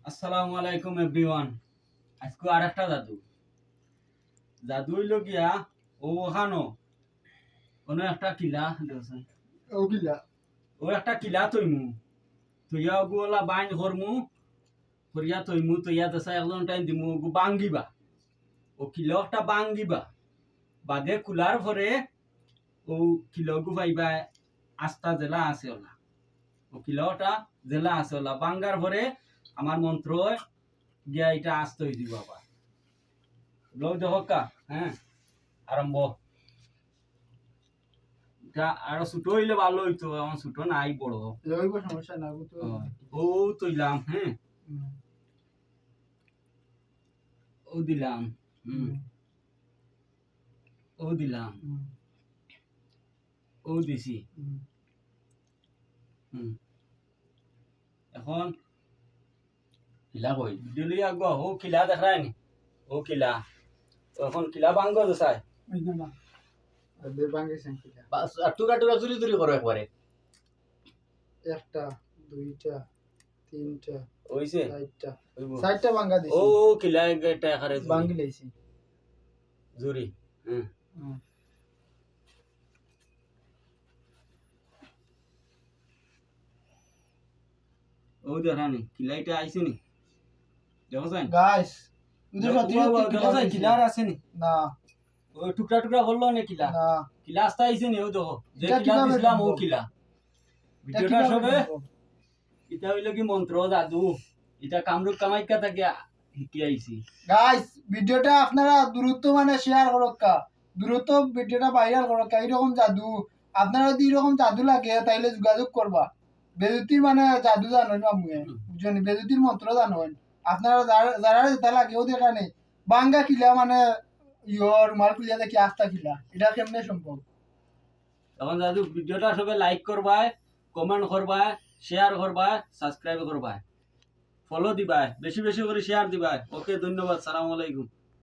আসসালামু আলাইকুম এভরিওয়ান। আজকে আর একটা জাদু হইল গিয়া ওখানো কোনো একটা কিলা দেখছেন ও একটা কিলা তৈমু তুইয়া ওগুলা বাইন করমু করিয়া তৈমু তুইয়া দেশা একজন টাইম দিমু ওগু বাঙ্গিবা ও কিলটা বাঙ্গিবা বাদে কুলার পরে ও কিলগু পাইবা আস্তা জেলা আছে ওলা ও কিলটা জেলা আছে ওলা বাঙ্গার পরে আমার মন্ত্র গিয়া এটা আস্ত হয়ে দিব আবার লোক দেখা হ্যাঁ আরম্ভ এটা আরো ছোট হইলে ভালো হইতো আমার ছোট নাই বড় সমস্যা না ও তৈলাম হ্যাঁ ও দিলাম ও দিলাম ও দিছি এখন কিলা কই দিলি আগে ও কিলা দেখায় নি ও কিলা এখন কিলা ভাঙ্গ দসাই টুকা টুকা চুরি চুরি করো একবারে একটা দুইটা তিনটা হইছে চারটা ভাঙ্গা দিছি ও কিলা এটা এখারে ভাঙ্গি লাইছি জুরি ও দেখানি কিলা এটা আইছে নি দেখো যায় গাইস দেখো যায় কিলা আর আছে নি না ও টুকরা টুকরা বললো না কিলা না কিলা আস্তে আইছে নি ও দেখো যে এটা কিলা কিভাবে দিছিলাম ও সম্ভব? কিলা ভিডিওটা সবে এটা হইলো কি মন্ত্র জাদু এটা কামরূপ কামাইকা থেকে শিখি আইছি গাইস ভিডিওটা আপনারা দ্রুত মানে শেয়ার করক্কা দ্রুত ভিডিওটা ভাইরাল করক্কা এরকম জাদু আপনারা যদি এরকম জাদু লাগে তাইলে যোগাযোগ করবা বেজুতির মানে জাদু জানেন না মুয়ে বুঝছেন বেজুতির মন্ত্র জানেন আপনারা যারা যেটা লাগে ওদের কানে বাঙ্গা কিলা মানে ইয়র মাল কিলা দেখি আস্তা কিলা এটা কেমনে সম্ভব তখন দাদু ভিডিওটা সবে লাইক করবা কমেন্ট করবা শেয়ার করবা সাবস্ক্রাইব করবা ফলো দিবা বেশি বেশি করে শেয়ার দিবা ওকে ধন্যবাদ সালাম আলাইকুম।